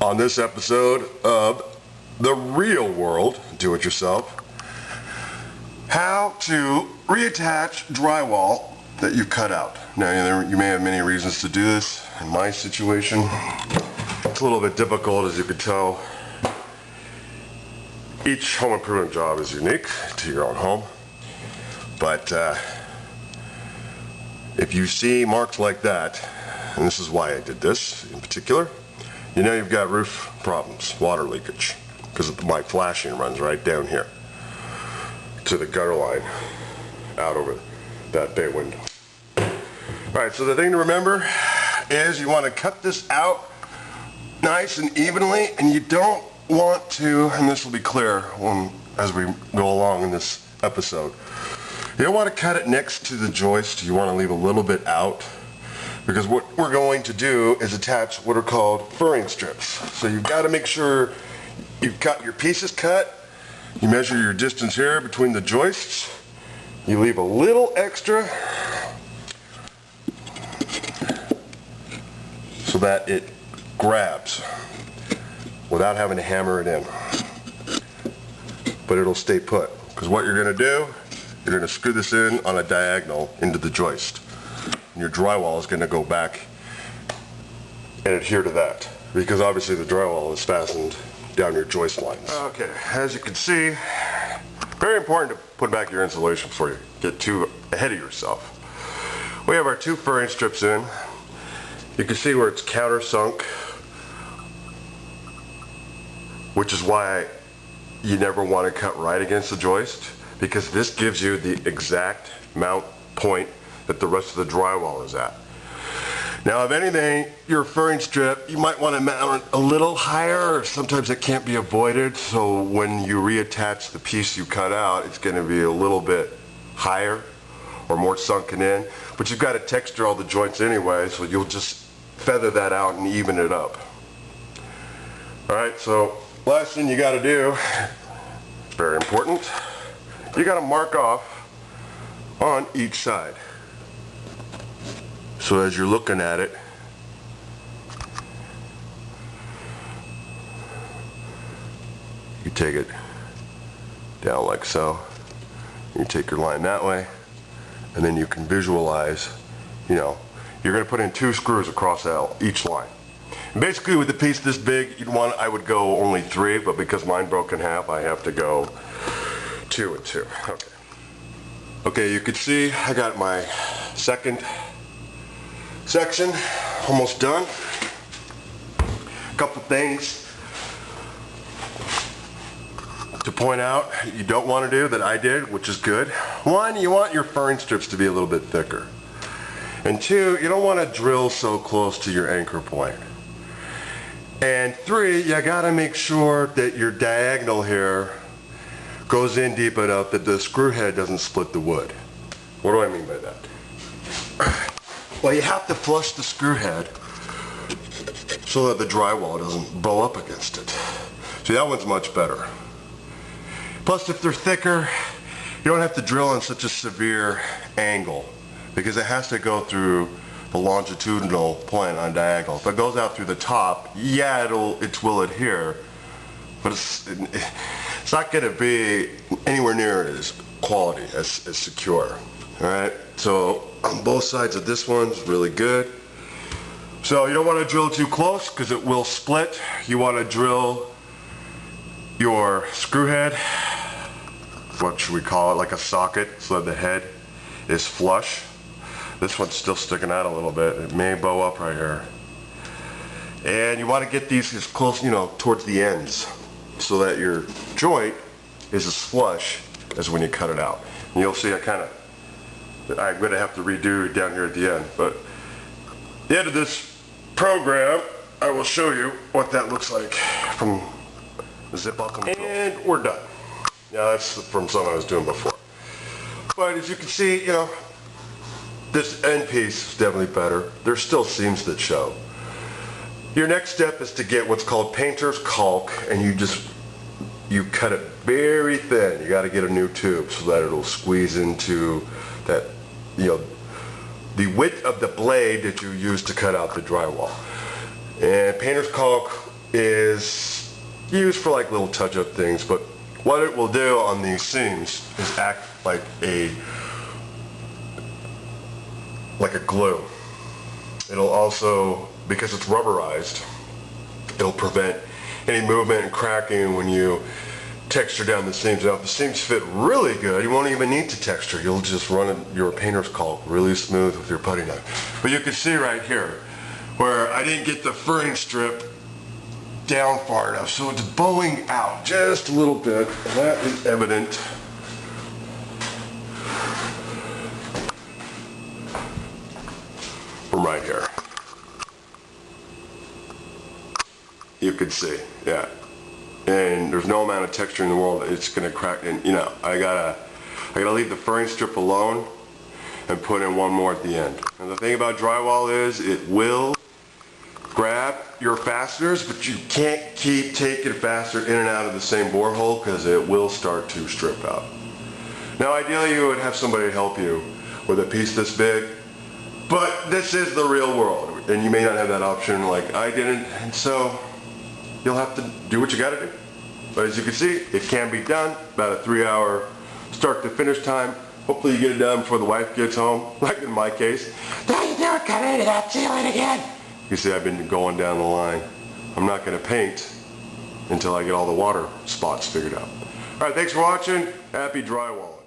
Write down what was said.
On this episode of The Real World Do-It-Yourself, how to reattach drywall that you've cut out. Now, you may have many reasons to do this. In my situation, it's a little bit difficult, as you can tell. Each home improvement job is unique to your own home, but if you see marks like that, and this is why I did this in particular, you know you've got roof problems, water leakage, because my flashing runs right down here to the gutter line out over that bay window. Alright, so the thing to remember is you want to cut this out nice and evenly, and you don't want to, and this will be clear as we go along in this episode, you don't want to cut it next to the joist. You want to leave a little bit out, because what we're going to do is attach what are called furring strips. So you've got to make sure you've got your pieces cut. You measure your distance here between the joists. You leave a little extra so that it grabs without having to hammer it in. But it'll stay put, because what you're going to do, you're going to screw this in on a diagonal into the joist. Your drywall is going to go back and adhere to that, because obviously the drywall is fastened down your joist lines. Okay, as you can see, very important to put back your insulation before you get too ahead of yourself. We have our two furring strips in. You can see where it's countersunk, which is why you never want to cut right against the joist, because this gives you the exact mount point that the rest of the drywall is at. Now, if anything, your furring strip, you might want to mount it a little higher. Sometimes it can't be avoided, so when you reattach the piece you cut out, it's going to be a little bit higher or more sunken in, but you've got to texture all the joints anyway, so you'll just feather that out and even it up. Alright, so last thing you got to do, very important, you got to mark off on each side. So as you're looking at it, you take it down like so. You take your line that way, and then you can visualize, you know, you're going to put in 2 screws across each line. And basically, with a piece this big, I would go only 3, but because mine broke in half, I have to go 2 and 2. Okay, you can see I got my second section almost done. A couple things to point out you don't want to do that I did, which is good. 1, you want your furring strips to be a little bit thicker. And 2, you don't want to drill so close to your anchor point. And 3, you got to make sure that your diagonal here goes in deep enough that the screw head doesn't split the wood. What do I mean by that? Well, you have to flush the screw head so that the drywall doesn't blow up against it. See, that one's much better. Plus, if they're thicker, you don't have to drill on such a severe angle, because it has to go through the longitudinal plane on diagonal. If it goes out through the top, yeah, it will adhere, but it's not going to be anywhere near as quality, as secure. Alright, so on both sides of this one's really good. So you don't want to drill too close, because it will split. You want to drill your screw head, what should we call it, like a socket, so that the head is flush. This one's still sticking out a little bit. It may bow up right here. And you want to get these as close, towards the ends, so that your joint is as flush as when you cut it out. And you'll see I'm going to have to redo down here at the end, but at the end of this program, I will show you what that looks like from the zip buckle. And we're done. Now, that's from something I was doing before. But as you can see, this end piece is definitely better. There's still seams that show. Your next step is to get what's called painter's caulk, and you cut it very thin. You got to get a new tube so that it'll squeeze into that, the width of the blade that you use to cut out the drywall. And painter's caulk is used for like little touch-up things, but what it will do on these seams is act like a glue. It'll also, because it's rubberized, it'll prevent any movement and cracking when you texture down the seams. Now if the seams fit really good, you won't even need to texture. You'll just run your painter's caulk really smooth with your putty knife. But you can see right here where I didn't get the furring strip down far enough, so it's bowing out just a little bit, and that is evident from right here. You can see, yeah. And there's no amount of texture in the world that it's gonna crack. And you know, I gotta leave the furring strip alone and put in one more at the end. And the thing about drywall is it will grab your fasteners, but you can't keep taking fastener in and out of the same borehole because it will start to strip out. Now ideally you would have somebody help you with a piece this big, but this is the real world and you may not have that option like I didn't, and so you'll have to do what you gotta do. But as you can see, it can be done. About a 3-hour start to finish time. Hopefully you get it done before the wife gets home, like in my case. Don't you dare cut into that ceiling again! You see, I've been going down the line. I'm not gonna paint until I get all the water spots figured out. All right, thanks for watching. Happy drywall.